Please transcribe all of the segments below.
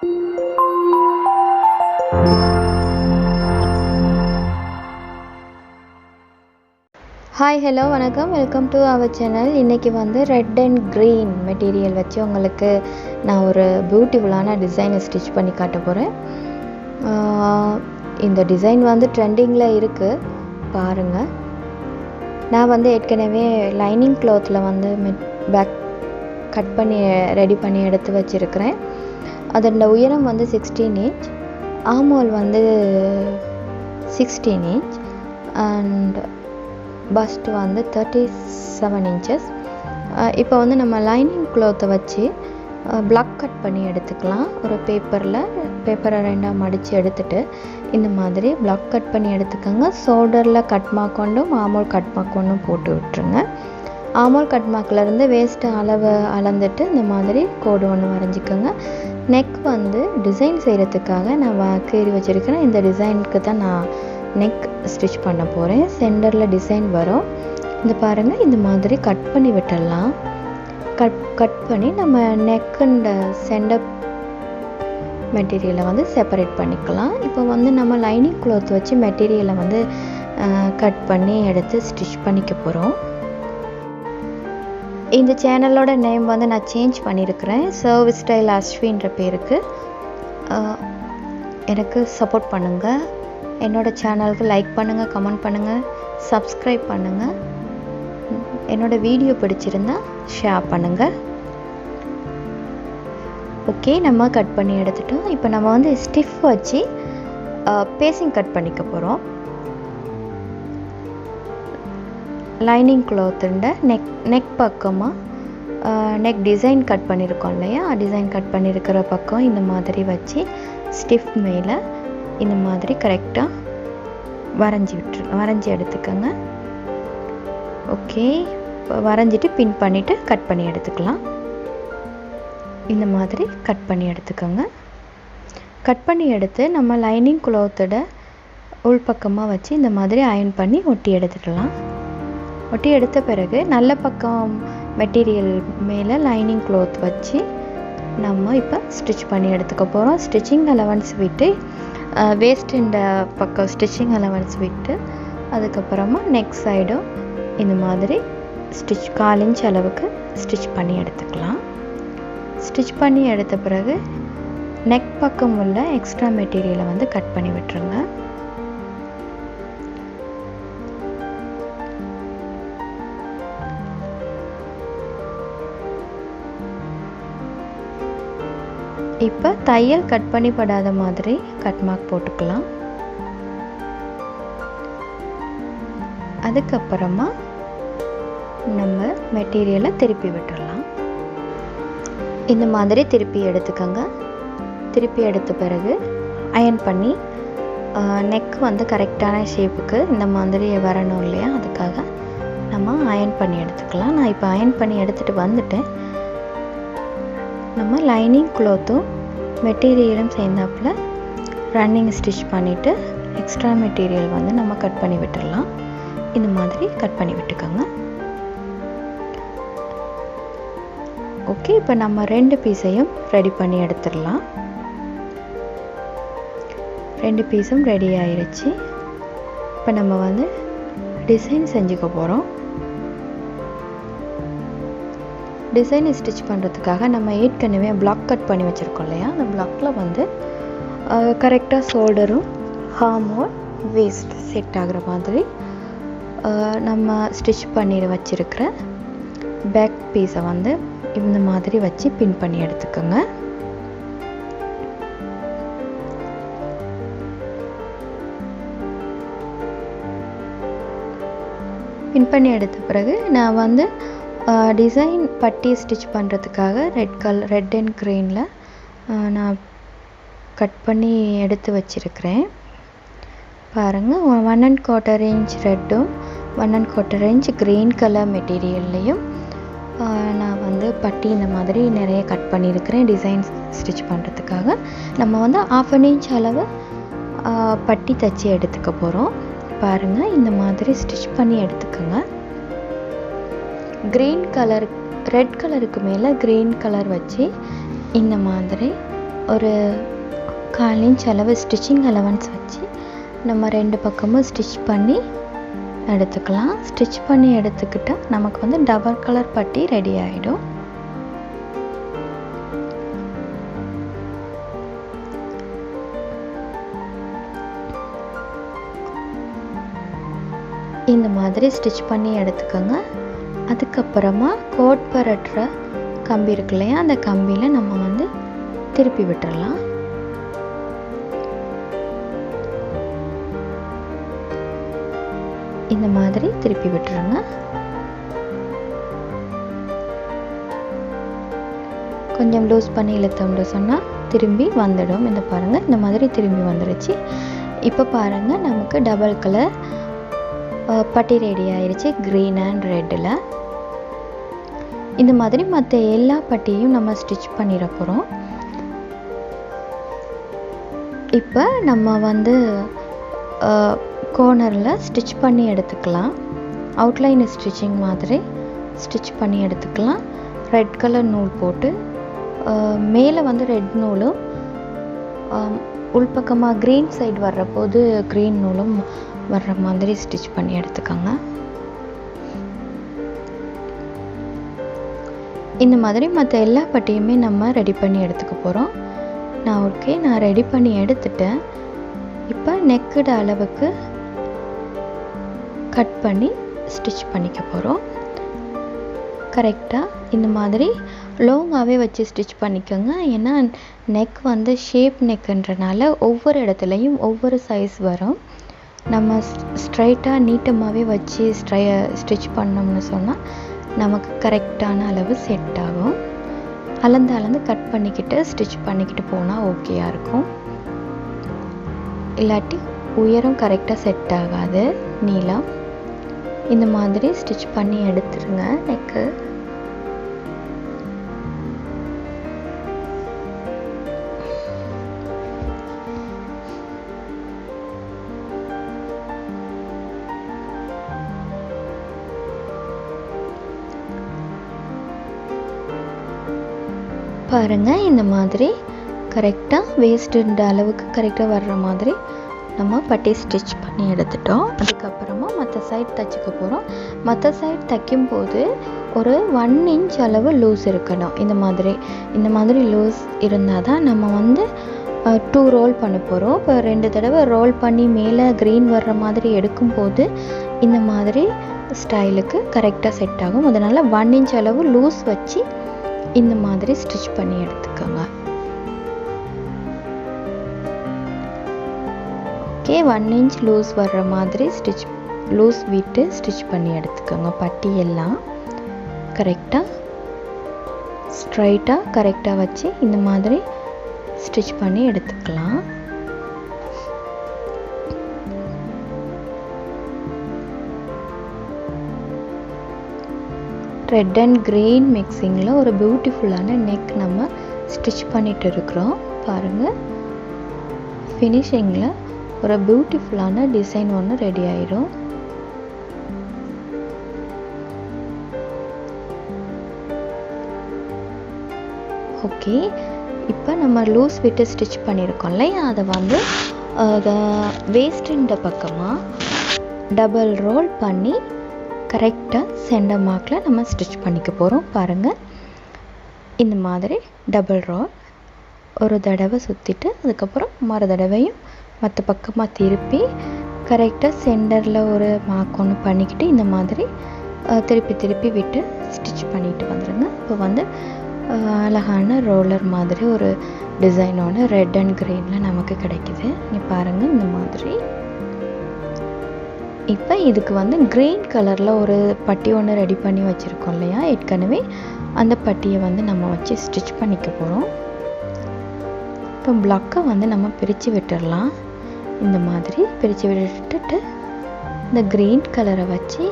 Hi hello வணக்கம், welcome to our channel. இன்றைக்கி வந்து ரெட் அண்ட் க்ரீன் மெட்டீரியல் வச்சு உங்களுக்கு நான் ஒரு பியூட்டிஃபுல்லான டிசைனை ஸ்டிச் பண்ணி காட்ட போகிறேன். இந்த டிசைன் வந்து ட்ரெண்டிங்கில் இருக்குது, பாருங்கள். நான் வந்து ஏற்கனவே லைனிங் க்ளாத்தில் வந்து பேக் கட் பண்ணி ரெடி பண்ணி எடுத்து வச்சுருக்கிறேன். அதோட உயரம் வந்து 16 இன்ச், ஆர்ம்ஹோல் வந்து 16 இன்ச் அண்ட் பஸ்ட் வந்து 37 இன்ச்சஸ். இப்போ வந்து நம்ம லைனிங் க்ளாத்தை வச்சு பிளாக் கட் பண்ணி எடுத்துக்கலாம். ஒரு பேப்பரை ரெண்டாக மடித்து எடுத்துகிட்டு இந்த மாதிரி பிளாக் கட் பண்ணி எடுத்துக்கோங்க. ஷோல்டரில் கட் மார்க் கொண்டும் ஆர்ம்ஹோல் கட் மார்க் கொண்டும் போட்டு விட்டுருங்க. ஆர்ம்ஹோல் கட் மார்க்லேருந்து வேஸ்ட்டு அளவு அளந்துட்டு இந்த மாதிரி கோடு ஒன்று வரைஞ்சிக்கோங்க. நெக் வந்து டிசைன் செய்கிறதுக்காக நான் கீறி வச்சுருக்கிறேன். இந்த டிசைனுக்கு தான் நான் நெக் ஸ்டிச் பண்ண போகிறேன். சென்டரில் டிசைன் வரும். இந்த பாருங்கள், இந்த மாதிரி கட் பண்ணி விட்டுடலாம். கட் பண்ணி நம்ம நெக்குண்ட சென்டர் மெட்டீரியலை வந்து செப்பரேட் பண்ணிக்கலாம். இப்போ வந்து நம்ம லைனிங் க்ளாத் வச்சு மெட்டீரியலை வந்து கட் பண்ணி எடுத்து ஸ்டிச் பண்ணிக்க போகிறோம். இந்த சேனலோட நேம் வந்து நான் சேஞ்ச் பண்ணியிருக்கிறேன். சர்வ் ஸ்டைல் அஸ்வின்ற பேருக்கு. எனக்கு சப்போர்ட் பண்ணுங்கள். என்னோடய சேனலுக்கு லைக் பண்ணுங்கள், கமெண்ட் பண்ணுங்கள், சப்ஸ்கிரைப் பண்ணுங்கள். என்னோடய வீடியோ பிடிச்சிருந்தா ஷேர் பண்ணுங்கள். ஓகே, நம்ம கட் பண்ணி எடுத்துட்டோம். இப்போ நம்ம வந்து ஸ்டிஃப் வச்சு பேசிங் கட் பண்ணிக்க போகிறோம். லைனிங் க்ளாத்துண்ட நெக் பக்கமாக நெக் டிசைன் கட் பண்ணியிருக்கோம் இல்லையா, டிசைன் கட் பண்ணியிருக்கிற பக்கம் இந்த மாதிரி வச்சு ஸ்டிஃப் மேலே இந்த மாதிரி கரெக்டாக வரைஞ்சி எடுத்துக்கோங்க. ஓகே, வரைஞ்சிட்டு பின் பண்ணிவிட்டு கட் பண்ணி எடுத்துக்கலாம். இந்த மாதிரி கட் பண்ணி எடுத்துக்கோங்க. கட் பண்ணி எடுத்து நம்ம லைனிங் க்ளாத்தோட உள்பக்கமாக வச்சு இந்த மாதிரி அயர்ன் பண்ணி ஒட்டி எடுத்துடலாம். ஒட்டி எடுத்த பிறகு நல்ல பக்கம் மெட்டீரியல் மேலே லைனிங் க்ளாத் வச்சு நம்ம இப்போ ஸ்டிச் பண்ணி எடுத்துக்க போகிறோம். ஸ்டிச்சிங் அலவன்ஸ் விட்டு வேஸ்ட் இந்த பக்கம் ஸ்டிச்சிங் அலவன்ஸ் விட்டு அதுக்கப்புறமா நெக் சைடும் இந்த மாதிரி ஸ்டிச் 1/4 இன்ச் அளவுக்கு ஸ்டிச் பண்ணி எடுத்துக்கலாம். ஸ்டிச் பண்ணி எடுத்த பிறகு நெக் பக்கம் உள்ள எக்ஸ்ட்ரா மெட்டீரியலை வந்து கட் பண்ணி விட்டுருங்க. இப்போ தையல் கட் பண்ணி படாத மாதிரி கட் மார்க் போட்டுக்கலாம். அதுக்கப்புறமா நம்ம மெட்டீரியலை திருப்பி விட்டுடலாம். இந்த மாதிரி திருப்பி எடுத்துக்கோங்க. திருப்பி எடுத்த பிறகு அயர்ன் பண்ணி நெக் வந்து கரெக்டான ஷேப்புக்கு இந்த மாதிரி வரணும் இல்லையா, அதுக்காக நம்ம அயர்ன் பண்ணி எடுத்துக்கலாம். நான் இப்போ அயர்ன் பண்ணி எடுத்துகிட்டு வந்துட்டேன். நம்ம லைனிங் க்ளாத்தும் மெட்டீரியலும் சேர்ந்தாப்பில் ரன்னிங் ஸ்டிச் பண்ணிவிட்டு எக்ஸ்ட்ரா மெட்டீரியல் வந்து நம்ம கட் பண்ணி விட்டுடலாம். இந்த மாதிரி கட் பண்ணி விட்டுக்கோங்க. ஓகே, இப்போ நம்ம 2 பீஸையும் ரெடி பண்ணி எடுத்துடலாம். 2 பீஸும் ரெடி ஆயிடுச்சு. இப்போ நம்ம வந்து டிசைன் செஞ்சுக்க போகிறோம். டிசைனை ஸ்டிச் பண்ணுறதுக்காக நம்ம ஏற்கனவே பிளாக் கட் பண்ணி வச்சுருக்கோம் இல்லையா, அந்த பிளாக்கில் வந்து கரெக்டாக ஷோல்டரும் ஆர்ம்ஹோல் வேஸ்ட் செட் ஆகிற மாதிரி நம்ம ஸ்டிச் பண்ணி வச்சுருக்கிற பேக் பீஸை வந்து இந்த மாதிரி வச்சு பின் பண்ணி எடுத்துக்கோங்க. பின் பண்ணி எடுத்த பிறகு நான் வந்து டிசைன் பட்டி ஸ்டிச் பண்ணுறதுக்காக ரெட் அண்ட் க்ரீனில் நான் கட் பண்ணி எடுத்து வச்சுருக்கிறேன். பாருங்கள், 1 1/4 இன்ச் ரெட்டும் 1 1/4 இன்ச் க்ரீன் கலர் மெட்டீரியல்லையும் நான் வந்து பட்டி இந்த மாதிரி நிறைய கட் பண்ணியிருக்கிறேன் டிசைன் ஸ்டிச் பண்ணுறதுக்காக. நம்ம வந்து 1/2 இன்ச் அளவு பட்டி தச்சு எடுத்துக்க போகிறோம். பாருங்கள், இந்த மாதிரி ஸ்டிச் பண்ணி எடுத்துக்கோங்க. க்ரீன் கலர் ரெட் கலருக்கு மேலே க்ரீன் கலர் வச்சு இந்த மாதிரி ஒரு 1/4 இன்ச் அளவு ஸ்டிச்சிங் அலவன்ஸ் வச்சு நம்ம 2 பக்கமும் ஸ்டிச் பண்ணி எடுத்துக்கலாம். ஸ்டிச் பண்ணி எடுத்துக்கிட்டால் நமக்கு வந்து டபுள் கலர் பட்டி ரெடி ஆகிடும். இந்த மாதிரி ஸ்டிச் பண்ணி எடுத்துக்கோங்க. அதுக்கப்புறமா கோட் பரட்டுற கம்பி இருக்கு இல்லையா, அந்த கம்பியில் நம்ம வந்து திருப்பி விட்டுறலாம். இந்த மாதிரி திருப்பி விட்டுருங்க. கொஞ்சம் லூஸ் பண்ணி இழுத்தோம்னு சொன்னால் திரும்பி வந்துடும். இந்த பாருங்கள், இந்த மாதிரி திரும்பி வந்துடுச்சு. இப்போ பாருங்கள், நமக்கு டபுள் கலர் பட்டி ரெடி ஆயிடுச்சு, க்ரீன் அண்ட் ரெட்டில். இந்த மாதிரி மற்ற எல்லா பட்டியும் நம்ம ஸ்டிச் பண்ணிட போகிறோம். இப்போ நம்ம வந்து கார்னரில் ஸ்டிச் பண்ணி எடுத்துக்கலாம். அவுட்லைன் ஸ்டிச்சிங் மாதிரி ஸ்டிச் பண்ணி எடுத்துக்கலாம். ரெட் கலர் நூல் போட்டு மேலே வந்து ரெட் நூலும் உள்பக்கமாக க்ரீன் சைடு வர்றபோது க்ரீன் நூலும் வர்ற மாதிரி ஸ்டிச் பண்ணி எடுத்துக்கோங்க. இந்த மாதிரி மற்ற எல்லா பட்டியுமே நம்ம ரெடி பண்ணி எடுத்துக்க போகிறோம். நான் ரெடி பண்ணி எடுத்துட்டேன். இப்போ நெக்கோட அளவுக்கு கட் பண்ணி ஸ்டிச் பண்ணிக்க போகிறோம். கரெக்டாக இந்த மாதிரி லாங்காகவே வச்சு ஸ்டிச் பண்ணிக்கோங்க. ஏன்னா நெக் வந்து ஷேப் நெக்குன்றனால ஒவ்வொரு இடத்துலையும் ஒவ்வொரு சைஸ் வரும். நம்ம ஸ்ட்ரைட்டாக நீட்டமாகவே வச்சு ஸ்டிச் பண்ணோம்னு சொன்னால் நமக்கு கரெக்டான அளவு செட் ஆகும். அளந்து கட் பண்ணிக்கிட்டு ஸ்டிச் பண்ணிக்கிட்டு போனால் ஓகேயாக இருக்கும். இல்லாட்டி உயரம் கரெக்டாக செட் ஆகாது, நீளம். இந்த மாதிரி ஸ்டிச் பண்ணி எடுத்துருங்க நெக்கு. பாருங்கள், இந்த மாதிரி கரெக்டாக வேஸ்ட்டுன்ற அளவுக்கு கரெக்டாக வர்ற மாதிரி நம்ம பட்டி ஸ்டிச் பண்ணி எடுத்துட்டோம். அதுக்கப்புறமா மற்ற சைட் தைச்சிக்க போகிறோம். மற்ற சைட் தைக்கும்போது ஒரு 1 இன்ச் அளவு லூஸ் இருக்கணும். இந்த மாதிரி லூஸ் இருந்தால் தான் நம்ம வந்து 2 ரோல் பண்ண போகிறோம். இப்போ 2 தடவை ரோல் பண்ணி மேலே க்ரீன் வர்ற மாதிரி எடுக்கும்போது இந்த மாதிரி ஸ்டைலுக்கு கரெக்டாக செட் ஆகும். அதனால் 1 இன்ச் அளவு லூஸ் வச்சு இந்த மாதிரி ஸ்டிச் பண்ணி எடுத்துக்கோங்க. ஓகே, 1 இன்ச் லூஸ் வர்ற மாதிரி லூஸ் விட்டு ஸ்டிச் பண்ணி எடுத்துக்கோங்க. பட்டி எல்லாம் கரெக்டாக ஸ்ட்ரைட்டாக கரெக்டாக வச்சு இந்த மாதிரி ஸ்டிச் பண்ணி எடுத்துக்கலாம். ரெட் அண்ட் க்ரீன் மிக்சிங்கில் ஒரு பியூட்டிஃபுல்லான நெக் நம்ம ஸ்டிச் பண்ணிட்டு இருக்கிறோம். பாருங்கள், ஃபினிஷிங்கில் ஒரு பியூட்டிஃபுல்லான டிசைன் ஒன்று ரெடி ஆயிடும். ஓகே, இப்போ நம்ம லூஸ் விட்டு ஸ்டிச் பண்ணியிருக்கோம் இல்லையா, அதை வந்து வேஸ்ட் பக்கமாக டபுள் ரோல் பண்ணி கரெக்டாக சென்டர் மார்க்கில் நம்ம ஸ்டிச் பண்ணிக்க போகிறோம். பாருங்கள், இந்த மாதிரி டபுள் ரோல் ஒரு தடவை சுற்றிட்டு அதுக்கப்புறம் மறு தடவையும் மற்ற பக்கமாக திருப்பி கரெக்டாக சென்டரில் ஒரு மார்க் ஒன்று பண்ணிக்கிட்டு இந்த மாதிரி திருப்பி விட்டு ஸ்டிச் பண்ணிட்டு வந்துடுங்க. இப்போ வந்து அழகான ரோலர் மாதிரி ஒரு டிசைனோட ரெட் அண்ட் க்ரீனில் நமக்கு கிடைக்குது. நீ பாருங்கள், இந்த மாதிரி. இப்போ இதுக்கு வந்து க்ரீன் கலரில் ஒரு பட்டி ஒன்று ரெடி பண்ணி வச்சுருக்கோம் இல்லையா, ஏற்கனவே அந்த பட்டியை வந்து நம்ம வச்சு ஸ்டிச் பண்ணிக்க போகிறோம். இப்போ பிளாக்கை வந்து நம்ம பிரித்து விட்டுடலாம். இந்த மாதிரி பிரித்து விட்டுட்டு இந்த க்ரீன் கலரை வச்சு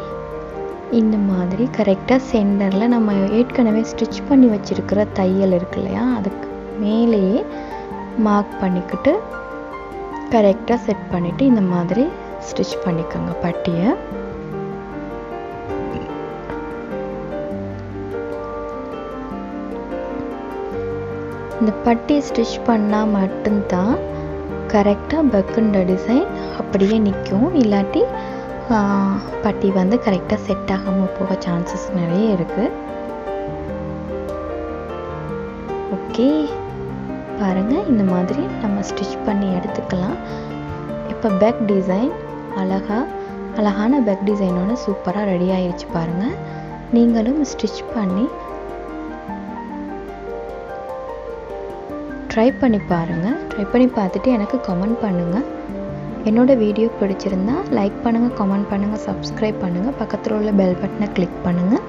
இந்த மாதிரி கரெக்டாக சென்டரில் நம்ம ஏற்கனவே ஸ்டிச் பண்ணி வச்சுருக்கிற தையல் இருக்கு இல்லையா, அதுக்கு மேலேயே மார்க் பண்ணிக்கிட்டு கரெக்டாக செட் பண்ணிவிட்டு இந்த மாதிரி ஸ்டிச் பண்ணிக்கோங்க பட்டியை. இந்த பட்டி ஸ்டிச் பண்ணால் மட்டும்தான் கரெக்டாக பக்குன்ற டிசைன் அப்படியே நிற்கும். இல்லாட்டி பட்டி வந்து கரெக்டாக செட் ஆகாமல் போக சான்சஸ் நிறைய இருக்குது. ஓகே, பாருங்கள், இந்த மாதிரி நம்ம ஸ்டிச் பண்ணி எடுத்துக்கலாம். இப்போ பேக் டிசைன் அழகான பேக் டிசைனோட சூப்பராக ரெடி ஆயிடுச்சு பாருங்கள். நீங்களும் ஸ்டிச் பண்ணி ட்ரை பண்ணி பாருங்கள். ட்ரை பண்ணி பார்த்துட்டு எனக்கு கமெண்ட் பண்ணுங்கள். என்னோடய வீடியோ பிடிச்சிருந்தா லைக் பண்ணுங்கள், கமெண்ட் பண்ணுங்கள், சப்ஸ்கிரைப் பண்ணுங்கள், பக்கத்தில் உள்ள பெல் பட்டனை கிளிக் பண்ணுங்கள்.